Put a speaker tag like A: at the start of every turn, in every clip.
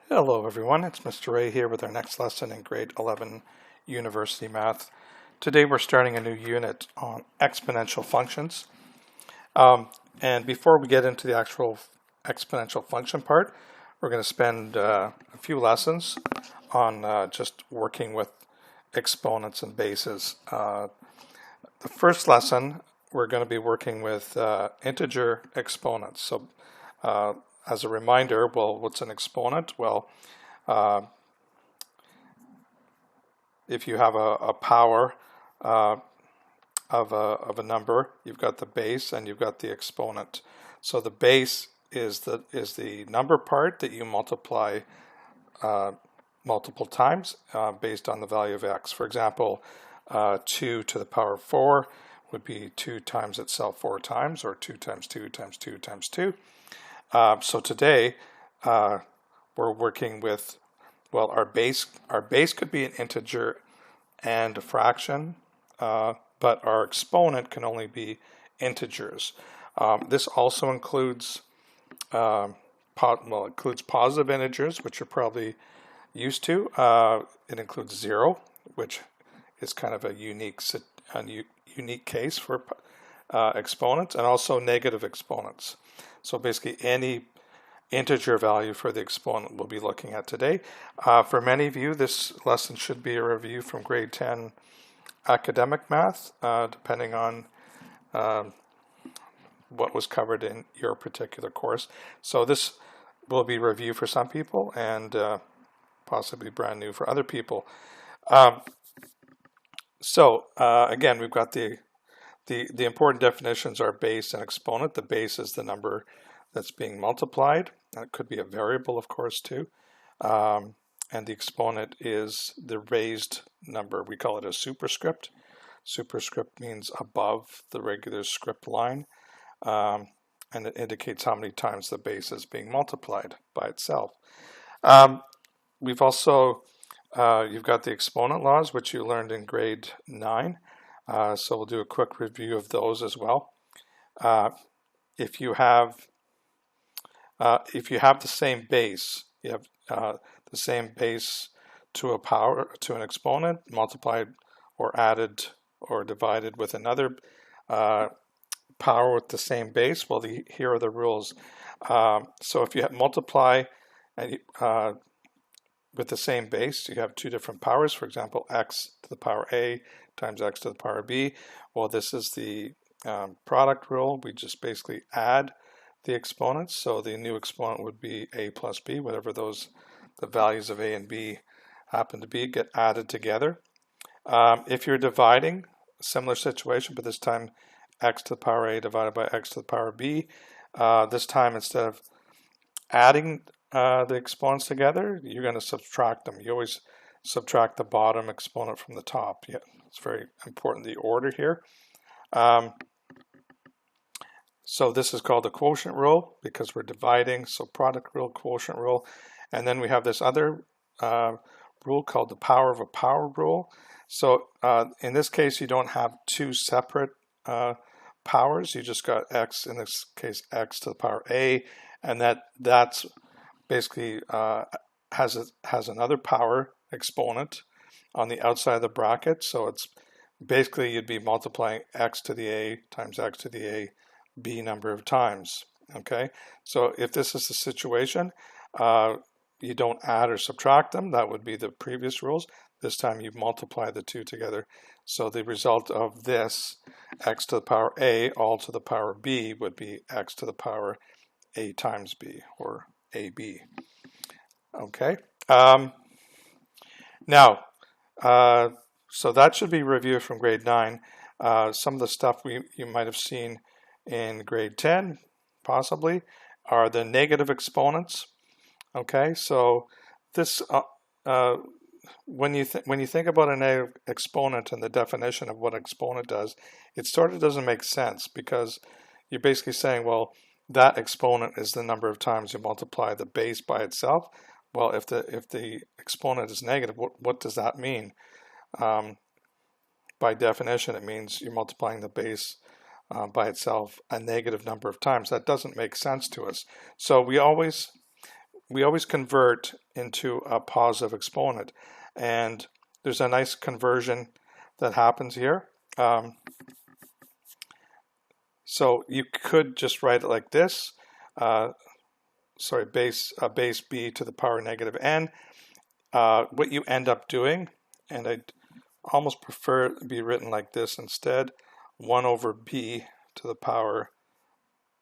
A: Hello everyone, it's Mr. Ray here with our next lesson in grade 11 University Math. Today we're starting a new unit on exponential functions. And before we get into the actual exponential function part, we're going to spend a few lessons on just working with exponents and bases. The first lesson we're going to be working with integer exponents. So as a reminder, well, what's an exponent? Well, if you have a power of a number, you've got the base and you've got the exponent. So the base is the number part that you multiply multiple times based on the value of x. For example, 2 to the power of 4 would be 2 times itself 4 times, or 2 times 2 times 2 times 2. So today we're working with, well, our base could be an integer and a fraction, but our exponent can only be integers. This also includes includes positive integers, which you're probably used to. It includes 0, which is kind of a unique case for exponents, and also negative exponents. So basically any integer value for the exponent we'll be looking at today. For many of you, this lesson should be a review from grade 10 academic math, depending on what was covered in your particular course. So this will be review for some people and possibly brand new for other people. Again, we've got the important definitions are base and exponent. The base is the number that's being multiplied. It could be a variable, of course, too. And the exponent is the raised number. We call it a superscript. Superscript means above the regular script line. And it indicates how many times the base is being multiplied by itself. We've also, you've got the exponent laws, which you learned in grade 9. So we'll do a quick review of those as well. If you have the same base, you have the same base to an exponent multiplied or added or divided with another power with the same base. Well, here are the rules. So if you multiply and with the same base, you have two different powers. For example, x to the power a times x to the power b. Well, this is the product rule. We just basically add the exponents. So the new exponent would be a plus b, whatever the values of a and b happen to be, get added together. If you're dividing, similar situation, but this time x to the power a divided by x to the power b. This time, instead of adding the exponents together, you're going to subtract them. You always subtract the bottom exponent from the top. Yeah, it's very important, the order here. So this is called the quotient rule because we're dividing. So product rule, quotient rule. And then we have this other rule called the power of a power rule. So in this case, you don't have two separate powers. You just got x, in this case, x to the power a, and that's basically has another power exponent on the outside of the bracket. So it's basically you'd be multiplying x to the a times x to the a b number of times. Okay, so if this is the situation, you don't add or subtract them. That would be the previous rules. This time you multiply the two together. So the result of this, x to the power a all to the power b, would be x to the power a times b, or ab. Okay. Now, so that should be reviewed from grade 9. Some of the stuff you might have seen in grade 10, possibly, are the negative exponents. Okay, so this when you think about a negative exponent and the definition of what an exponent does, it sort of doesn't make sense, because you're basically saying, well, that exponent is the number of times you multiply the base by itself. Well, if the exponent is negative, what does that mean? By definition, it means you're multiplying the base by itself a negative number of times. That doesn't make sense to us. So we always we always convert into a positive exponent, and there's a nice conversion that happens here. So you could just write it like this. Base b to the power negative n. What you end up doing, and I'd almost prefer it be written like this instead, 1 over b to the power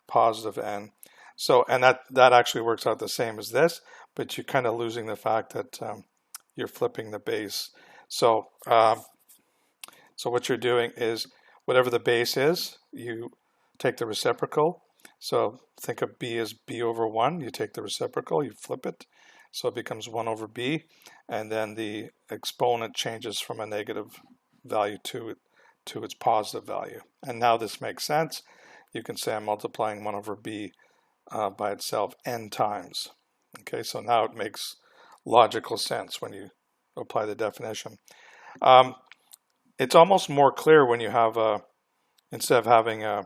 A: positive n. So, and that actually works out the same as this, but you're kind of losing the fact that you're flipping the base. So, so what you're doing is whatever the base is, you take the reciprocal. So think of b as b over 1. You take the reciprocal, you flip it, so it becomes 1 over b, and then the exponent changes from a negative value to its positive value. And now this makes sense. You can say I'm multiplying 1 over b by itself n times. Okay, so now it makes logical sense when you apply the definition. It's almost more clear when you have instead of having an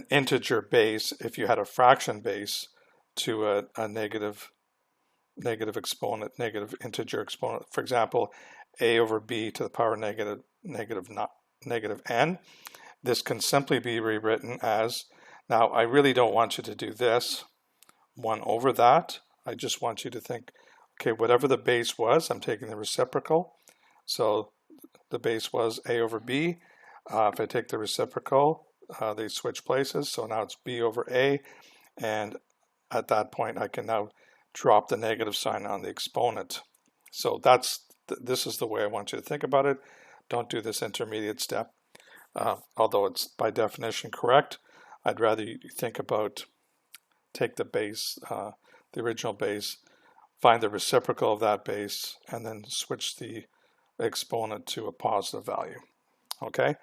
A: integer base, if you had a fraction base to a negative exponent, negative integer exponent. For example, a over b to the power negative n. This can simply be rewritten as, now I really don't want you to do this, 1 over that. I just want you to think, okay, whatever the base was, I'm taking the reciprocal. So the base was a over b. If I take the reciprocal, they switch places. So now it's b over a. And at that point, I can now drop the negative sign on the exponent. So this is the way I want you to think about it. Don't do this intermediate step. Although it's by definition correct, I'd rather you think about take the base, the original base, find the reciprocal of that base, and then switch the exponent to a positive value. Okay,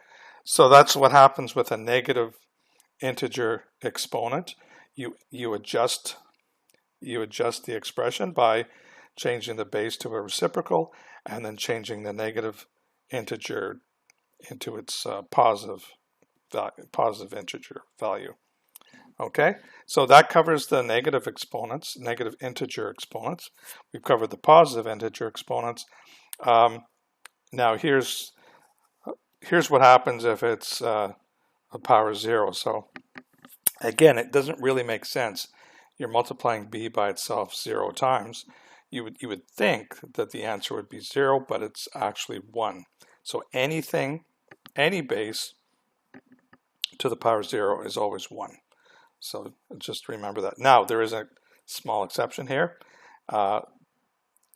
A: so that's what happens with a negative integer exponent. You adjust the expression by changing the base to a reciprocal and then changing the negative integer into its positive integer value. Okay, so that covers the negative exponents, negative integer exponents. We've covered the positive integer exponents. Now here's what happens if it's a power 0. So again, it doesn't really make sense. You're multiplying b by itself 0 times. You would think that the answer would be 0, but it's actually 1. So any base to the power 0 is always 1. So just remember that. Now there is a small exception here.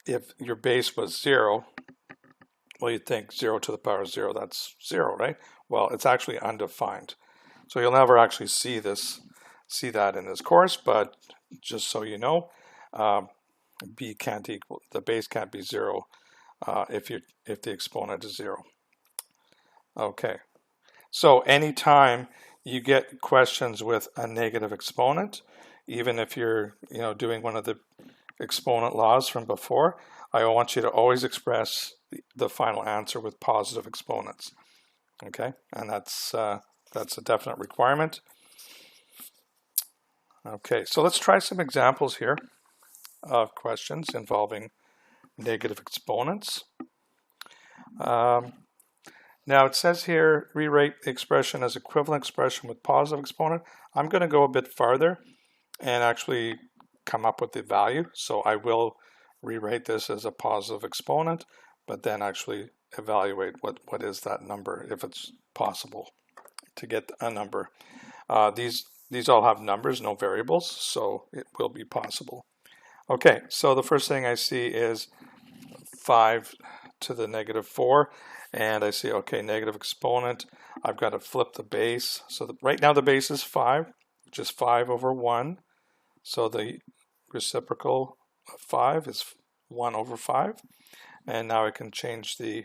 A: If your base was 0, well, you'd think 0 to the power 0, that's 0, right? Well, it's actually undefined. So you'll never actually see that in this course, but just so you know, b can't equal, the base can't be 0 if the exponent is 0. Okay, so anytime you get questions with a negative exponent, even if you're doing one of the exponent laws from before, I want you to always express the final answer with positive exponents. Okay, and that's a definite requirement. Okay, so let's try some examples here of questions involving negative exponents. Now it says here, rewrite the expression as equivalent expression with positive exponent. I'm going to go a bit farther and actually come up with the value. So I will rewrite this as a positive exponent, but then actually evaluate what is that number, if it's possible to get a number. These all have numbers, no variables, so it will be possible. Okay, so the first thing I see is 5 to the negative 4, and I see, okay, negative exponent, I've got to flip the base. So right now the base is 5, which is 5 over 1. So the reciprocal of 5 is 1 over 5. And now I can change the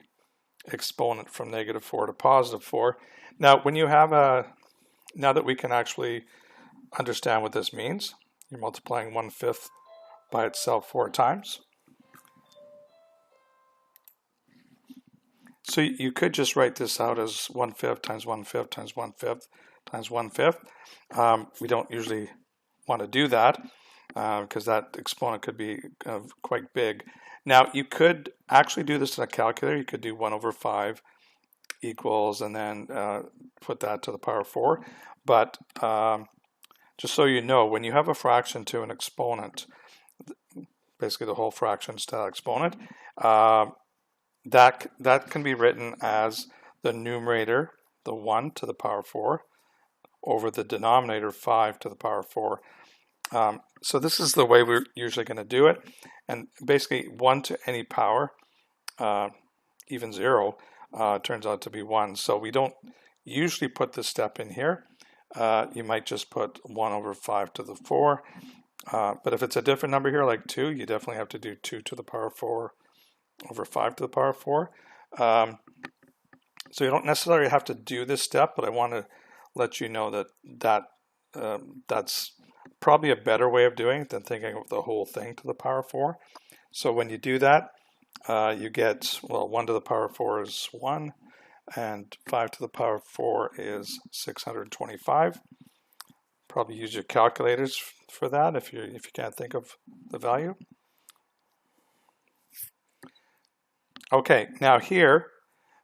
A: exponent from negative 4 to positive 4. Now, when you have now that we can actually understand what this means, you're multiplying 1/5 by itself 4 times. So you could just write this out as 1/5 times 1/5 times 1/5 times 1/5. We don't usually want to do that. because that exponent could be quite big. Now, you could actually do this in a calculator. You could do 1 over 5 equals, and then put that to the power 4. But just so you know, when you have a fraction to an exponent, basically the whole fractions to that exponent, that can be written as the numerator, the 1 to the power 4, over the denominator, 5 to the power 4. So this is the way we're usually going to do it. And basically 1 to any power, even 0, turns out to be 1. So we don't usually put this step in here. You might just put 1 over 5 to the 4. But if it's a different number here, like 2, you definitely have to do 2 to the power 4 over 5 to the power 4. So you don't necessarily have to do this step, but I want to let you know that that's probably a better way of doing it than thinking of the whole thing to the power 4. So when you do that, you get, well, 1 to the power 4 is 1, and 5 to the power 4 is 625. Probably use your calculators for that if you can't think of the value. Okay, now here,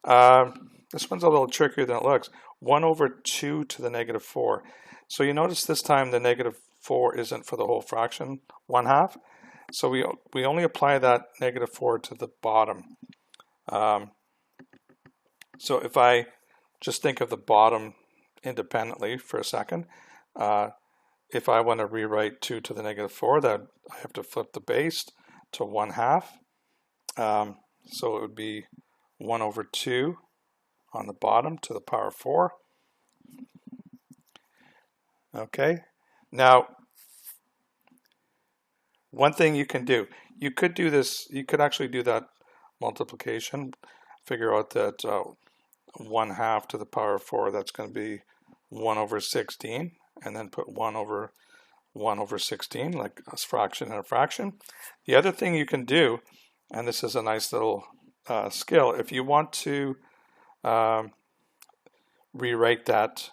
A: this one's a little trickier than it looks. 1 over 2 to the negative 4. So you notice this time the negative 4 isn't for the whole fraction, 1/2. So we only apply that negative 4 to the bottom. So if I just think of the bottom independently for a second, if I want to rewrite 2 to the negative 4, that I have to flip the base to 1/2. So it would be 1 over 2 on the bottom to the power 4. Okay, now one thing you can do, you could do this, you could actually do that multiplication, figure out that 1/2 to the power 4, that's going to be 1 over 16, and then put 1 over 16, like a fraction and a fraction. The other thing you can do, and this is a nice little skill, if you want to rewrite that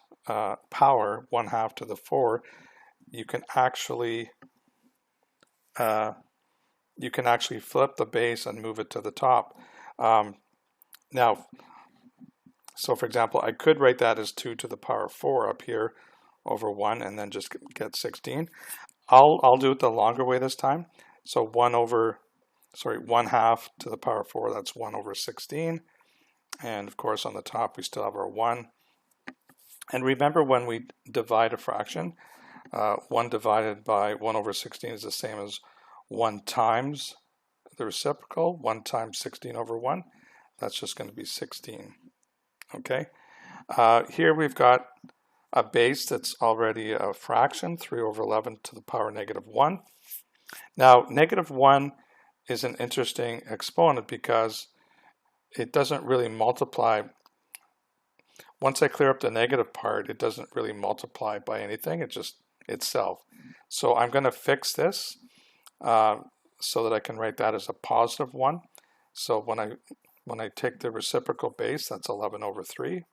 A: power 1/2 to the 4, you can actually flip the base and move it to the top. Now, so for example, I could write that as 2 to the power 4 up here over 1, and then just get 16. I'll do it the longer way this time. So 1/2 to the power 4, that's 1 over 16. And of course on the top we still have our 1. And remember, when we divide a fraction, 1 divided by 1 over 16 is the same as 1 times the reciprocal, 1 times 16 over 1. That's just going to be 16. Okay. Here we've got a base that's already a fraction, 3 over 11 to the power negative 1. Now, negative 1 is an interesting exponent because it doesn't really multiply. Once I clear up the negative part, it doesn't really multiply by anything, it's just itself. So I'm going to fix this so that I can write that as a positive 1. So when I take the reciprocal base, that's 11 over 3.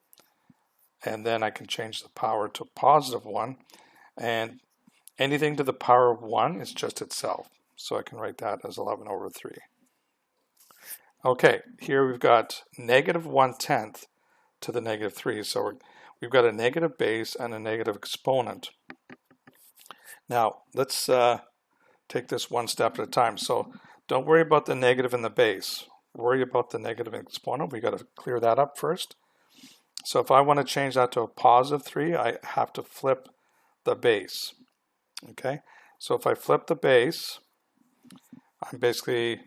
A: And then I can change the power to positive 1. And anything to the power of 1 is just itself. So I can write that as 11 over 3. Okay, here we've got negative 1/10 to the negative 3. So we've got a negative base and a negative exponent. Now, let's take this one step at a time. So don't worry about the negative in the base. Worry about the negative exponent. We got to clear that up first. So if I want to change that to a positive 3, I have to flip the base. Okay, so if I flip the base, I'm basically,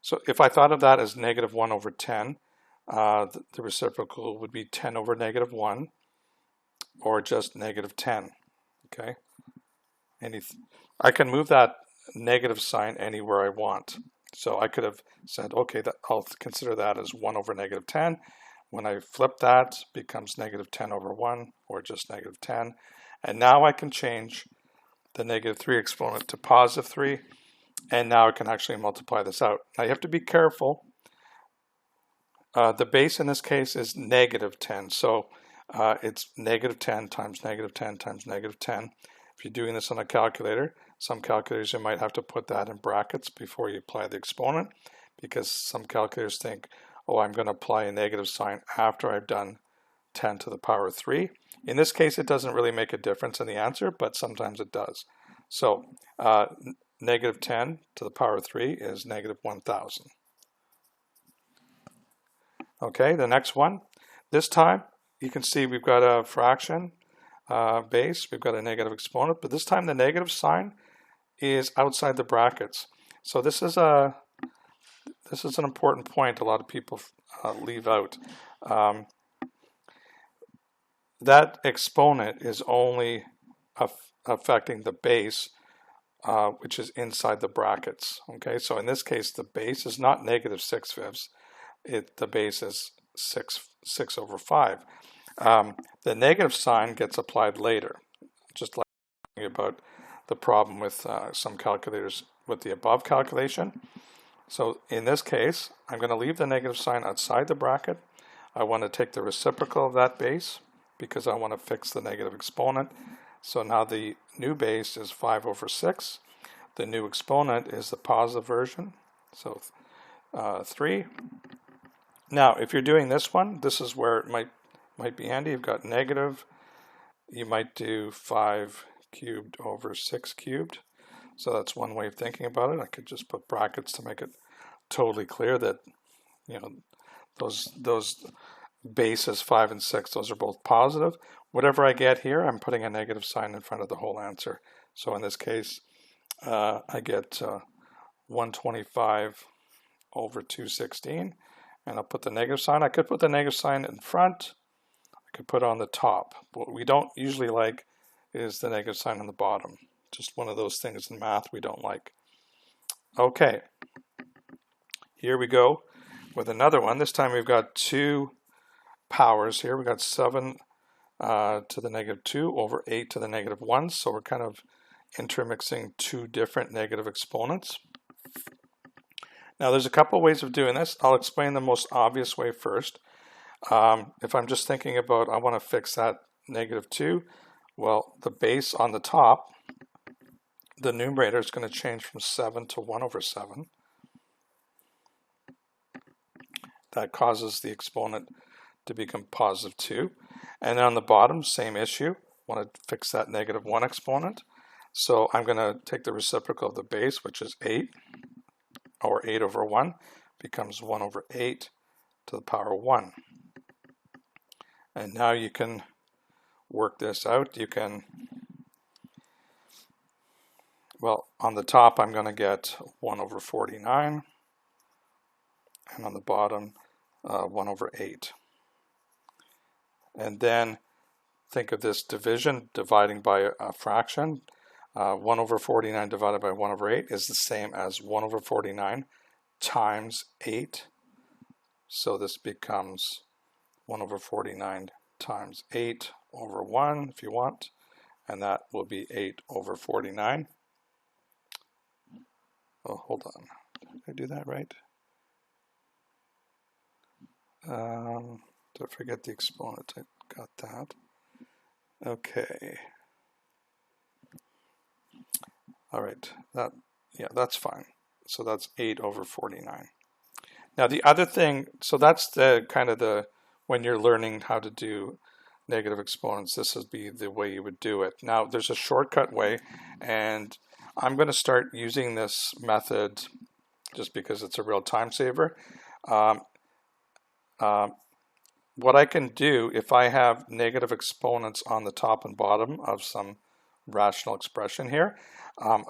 A: so if I thought of that as negative 1 over 10, the reciprocal would be 10 over negative 1, or just negative 10. Okay, I can move that negative sign anywhere I want. So I could have said, okay, I'll consider that as 1 over negative 10. When I flip that, it becomes negative 10 over 1, or just negative 10. And now I can change the negative 3 exponent to positive 3, and now I can actually multiply this out. Now you have to be careful. The base in this case is negative 10, so it's negative 10 times negative 10 times negative 10. If you're doing this on a calculator, Some calculators, you might have to put that in brackets before you apply the exponent, because some calculators think, oh, I'm going to apply a negative sign after I've done 10 to the power 3. In this case, it doesn't really make a difference in the answer, but sometimes it does. So negative 10 to the power 3 is negative 1,000. Okay, the next one. This time, you can see we've got a fraction base, we've got a negative exponent, but this time the negative sign is outside the brackets. So this is an important point a lot of people leave out. That exponent is only affecting the base, which is inside the brackets. Okay, so in this case, the base is not negative 6/5. The base is 6 over 5. The negative sign gets applied later, just like about the problem with some calculators with the above calculation. So in this case, I'm going to leave the negative sign outside the bracket. I want to take the reciprocal of that base because I want to fix the negative exponent. So now the new base is 5 over 6. The new exponent is the positive version, so 3. Now, if you're doing this one, this is where it might be handy. You've got negative. You might do 5 cubed over 6 cubed. So that's one way of thinking about it. I could just put brackets to make it totally clear that, you know, those bases 5 and 6, those are both positive. Whatever I get here, I'm putting a negative sign in front of the whole answer. So in this case, I get 125 over 216, and I'll put the negative sign. I could put the negative sign in front. I could put it on the top. What we don't usually like is the negative sign on the bottom. Just one of those things in math we don't like. Okay, here we go with another one. This time we've got 2 powers here. We've got 7 to the negative 2 over 8 to the negative 1. So we're kind of intermixing 2 different negative exponents. Now there's a couple ways of doing this. I'll explain the most obvious way first. If I'm just thinking about I want to fix that negative 2, well, the base on the top, the numerator is going to change from 7 to 1 over 7. That causes the exponent to become positive 2. And then on the bottom, same issue. I want to fix that negative 1 exponent. So I'm going to take the reciprocal of the base, which is 8, or 8 over 1, becomes 1 over 8 to the power 1. And now you can work this out. You can, well, on the top I'm going to get 1 over 49, and on the bottom 1 over 8. And then think of this division, dividing by a fraction. 1 over 49 divided by 1 over 8 is the same as 1 over 49 times 8. So this becomes 1 over 49 times 8 over 1 if you want, and that will be 8 over 49. Oh, hold on. Did I do that right? Did I forget the exponent? I got that. Okay. All right. That's fine. So that's 8 over 49. Now the other thing, so that's the kind of the, when you're learning how to do negative exponents, this would be the way you would do it. Now there's a shortcut way, and I'm going to start using this method just because it's a real time saver. What I can do if I have negative exponents on the top and bottom of some rational expression here,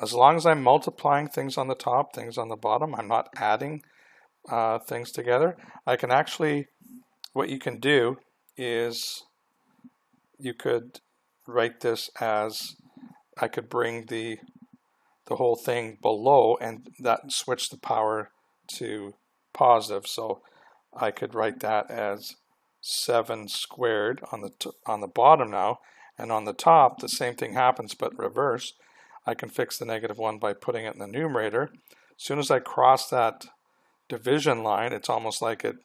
A: as long as I'm multiplying things on the top, things on the bottom, I'm not adding things together, I can actually, what you can do is you could write this as, I could bring the whole thing below and that switch the power to positive. So I could write that as 7 squared on the bottom now, and on the top the same thing happens but reverse. I can fix the negative 1 by putting it in the numerator. As soon as I cross that division line, it's almost like it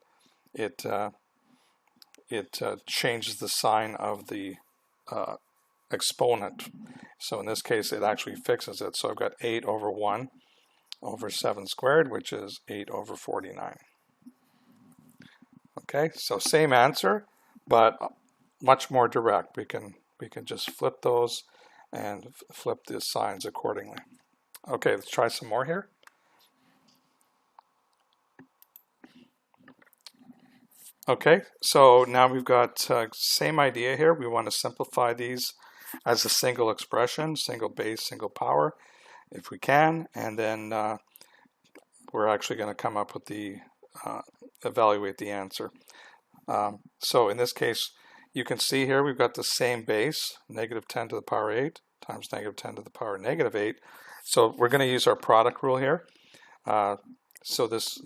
A: changes the sign of the exponent. So in this case, it actually fixes it. So I've got 8 over 1 over 7 squared, which is 8 over 49. Okay, so same answer, but much more direct. We can just flip those and flip the signs accordingly. Okay, let's try some more here. Okay, so now we've got same idea here. We want to simplify these as a single expression, single base, single power, if we can, and then we're actually going to come up with the evaluate the answer. So in this case, you can see here we've got the same base, negative 10 to the power 8 times negative 10 to the power negative 8. So we're going to use our product rule here. So this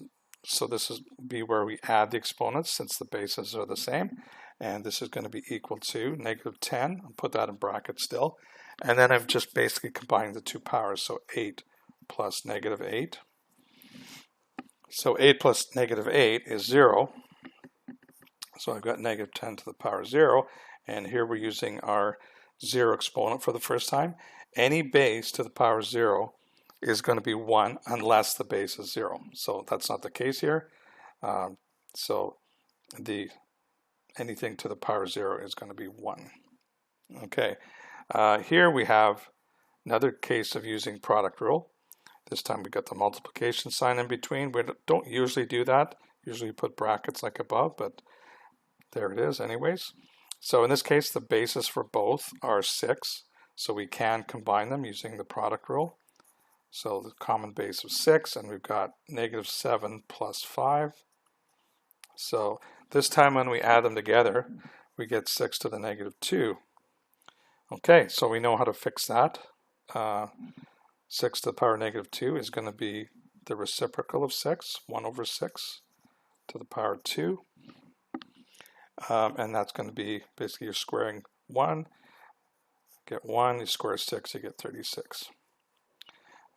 A: is be where we add the exponents since the bases are the same. And this is going to be equal to negative 10. I'll put that in brackets still. And then I'm just basically combining the two powers. So 8 plus negative 8. So 8 plus negative 8 is 0. So I've got negative 10 to the power 0. And here we're using our 0 exponent for the first time. Any base to the power 0 is going to be 1 unless the base is 0. So that's not the case here. So anything to the power 0 is going to be 1. Okay, here we have another case of using product rule. This time we got the multiplication sign in between. We don't usually do that. Usually put brackets like above, but there it is anyways. So in this case, the bases for both are 6. So we can combine them using the product rule. So the common base of 6, and we've got negative 7 plus 5. So this time when we add them together, we get 6 to the negative 2. Okay, so we know how to fix that. 6 to the power negative 2 is going to be the reciprocal of 6, 1 over 6 to the power 2. And that's going to be basically you're squaring 1, get 1, you square 6, you get 36.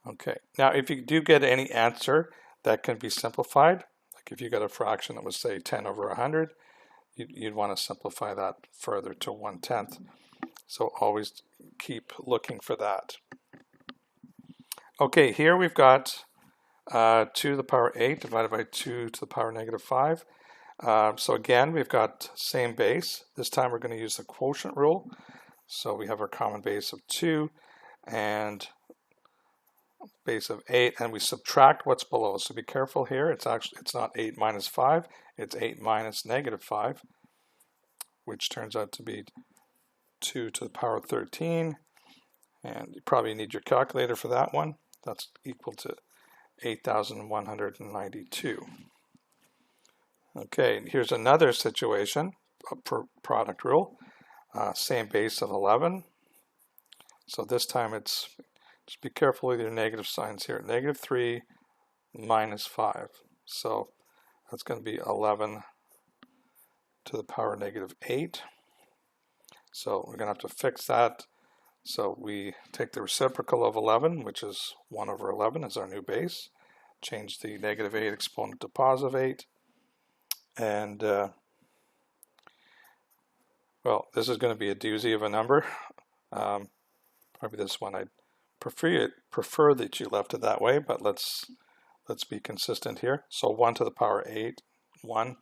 A: Okay, now if you do get any answer that can be simplified, like if you got a fraction that was say 10 over 100, you'd want to simplify that further to 1/10. So always keep looking for that. Okay, here we've got 2 to the power 8 divided by 2 to the power negative 5. So again, we've got same base. This time we're going to use the quotient rule. So we have our common base of 2 and base of 8, and we subtract what's below. So be careful here. It's not 8 minus 5. It's 8 minus negative 5, which turns out to be 2 to the power 13. And you probably need your calculator for that one. That's equal to 8,192. Okay, here's another situation for product rule. Same base of 11. So this time it's, just be careful with your negative signs here. Negative 3 minus 5. So that's going to be 11 to the power negative 8. So we're going to have to fix that. So we take the reciprocal of 11, which is 1 over 11 is our new base. Change the negative 8 exponent to positive 8. And, well, this is going to be a doozy of a number. Probably this one I'd prefer that you left it that way, but let's be consistent here. So 1 to the power 8, 1.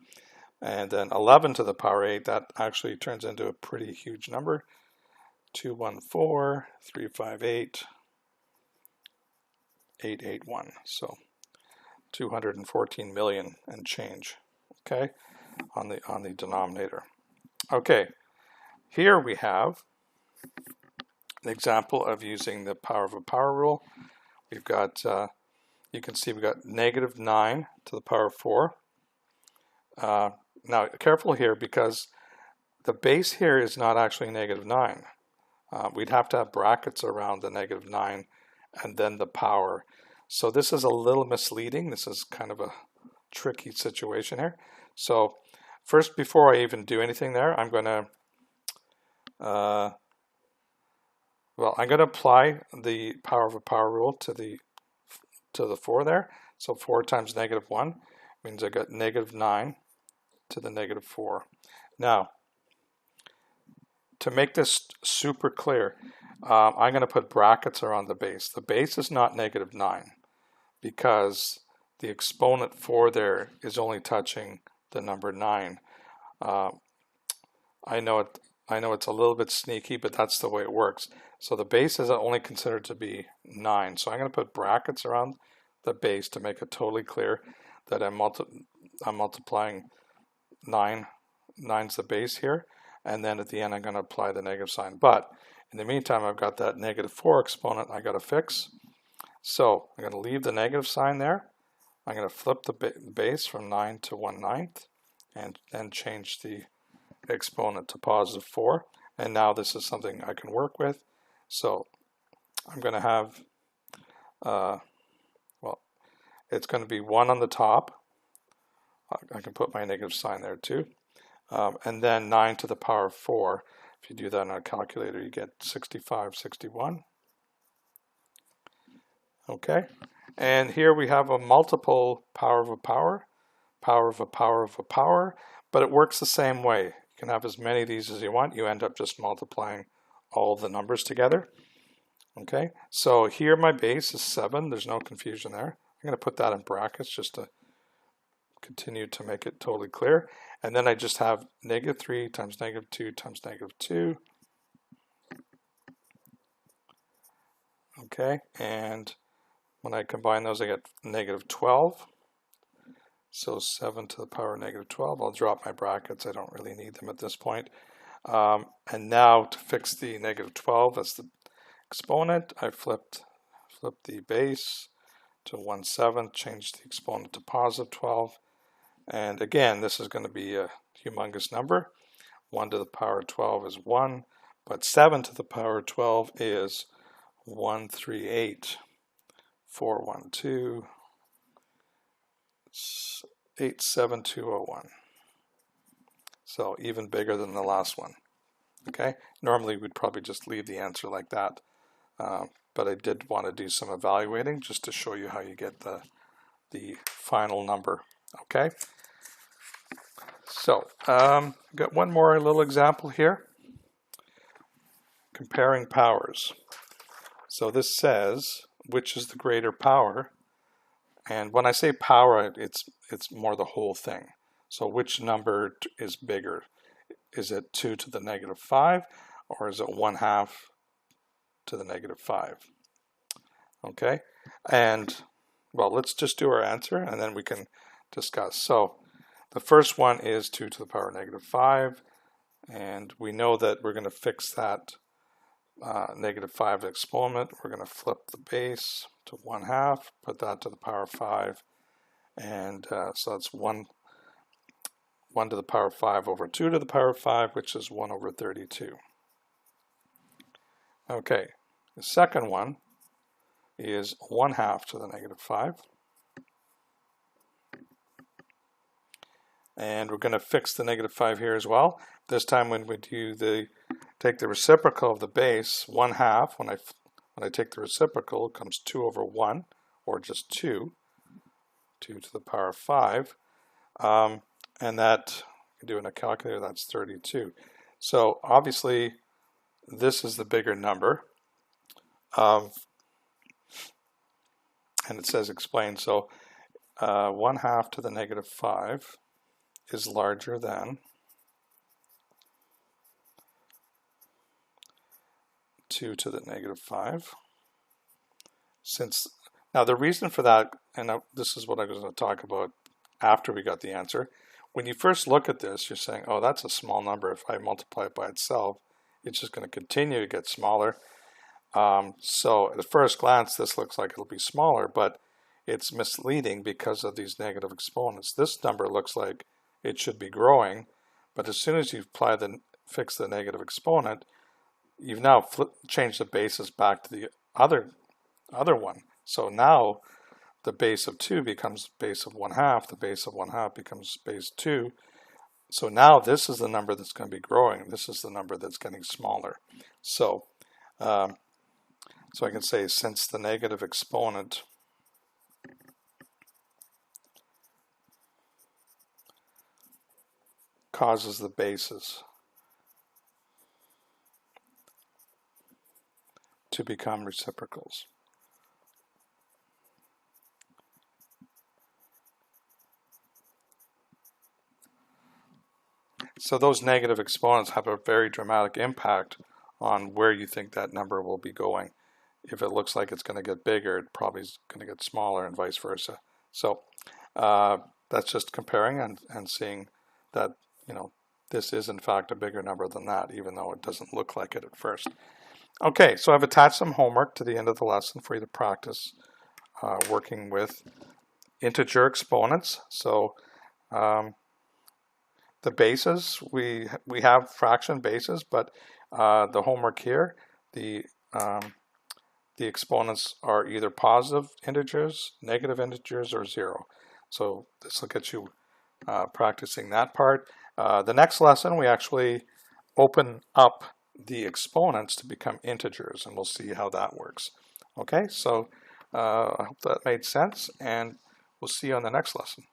A: And then 11 to the power 8, that actually turns into a pretty huge number. 214, 358, 881. So 214 million and change, okay, on the denominator. Okay, here we have an example of using the power of a power rule. We've got, you can see we've got negative 9 to the power 4. Now, careful here because the base here is not actually negative 9. We'd have to have brackets around the negative 9 and then the power. So this is a little misleading. This is kind of a tricky situation here. So first, before I even do anything there, I'm going to apply the power of a power rule to the 4 there. So 4 times negative 1 means I got negative 9 to the negative 4. Now, to make this super clear, I'm going to put brackets around the base. The base is not -9 because the exponent 4 there is only touching the number 9. I know it's a little bit sneaky, but that's the way it works. So the base is only considered to be 9. So I'm going to put brackets around the base to make it totally clear that I'm multiplying 9. 9's the base here, and then at the end I'm going to apply the negative sign. But in the meantime, I've got that -4 exponent I got to fix. So I'm going to leave the negative sign there. I'm going to flip the base from 9 to 1/9 and then change the exponent to +4. And now this is something I can work with. So I'm going to have, well, it's going to be 1 on the top. I can put my negative sign there too. And then 9 to the power of 4. If you do that on a calculator, you get 65, 61. Okay, and here we have a multiple power of a power, power of a power of a power, but it works the same way. You can have as many of these as you want. You end up just multiplying all the numbers together. Okay, so here my base is 7. There's no confusion there. I'm going to put that in brackets just to continue to make it totally clear. And then I just have -3 times -2 times -2. Okay, and when I combine those, I get -12. So 7 to the power of -12. I'll drop my brackets. I don't really need them at this point. And now to fix the -12 as the exponent, I flipped the base to 1/7, change the exponent to +12. And again, this is going to be a humongous number. 1 to the power of 12 is 1, but 7 to the power of 12 is 138, 412, 87201. So even bigger than the last one. Okay, normally we'd probably just leave the answer like that, but I did want to do some evaluating just to show you how you get the final number. Okay. So, got one more little example here. Comparing powers. So this says, which is the greater power? And when I say power, it's more the whole thing. So which number is bigger? Is it 2 to the -5, or is it 1/2 to the -5? Okay, and well, let's just do our answer and then we can discuss. So the first one is 2 to the power of -5, and we know that we're going to fix that -5 exponent. We're going to flip the base to 1/2, put that to the power of 5, and so that's 1 to the power of 5 over 2 to the power of 5, which is 1 over 32. Okay, the second one is 1/2 to the -5. And we're going to fix the -5 here as well. This time when we do take the reciprocal of the base, 1/2, when I take the reciprocal, it comes 2 over 1, or just 2 to the power of 5. And that, you do in a calculator, that's 32. So obviously this is the bigger number. And it says explain. So 1/2 to the -5 is larger than 2 to the -5. Now the reason for that, and this is what I was going to talk about after we got the answer. When you first look at this, you're saying, oh, that's a small number. If I multiply it by itself, it's just going to continue to get smaller. So at first glance, this looks like it'll be smaller, but it's misleading because of these negative exponents. This number looks like it should be growing, but as soon as you fix the negative exponent, you've now changed the basis back to the other one. So now the base of 2 becomes base of 1/2. The base of 1/2 becomes base 2. So now this is the number that's going to be growing. This is the number that's getting smaller. So, so I can say since the negative exponent causes the bases to become reciprocals. So those negative exponents have a very dramatic impact on where you think that number will be going. If it looks like it's going to get bigger, it probably is going to get smaller and vice versa. So that's just comparing and seeing that, you know, this is in fact a bigger number than that, even though it doesn't look like it at first. Okay, so I've attached some homework to the end of the lesson for you to practice working with integer exponents. So the bases, we have fraction bases, but the homework here, the exponents are either positive integers, negative integers, or 0. So this will get you practicing that part. The next lesson, we actually open up the exponents to become integers, and we'll see how that works. Okay, so I hope that made sense, and we'll see you on the next lesson.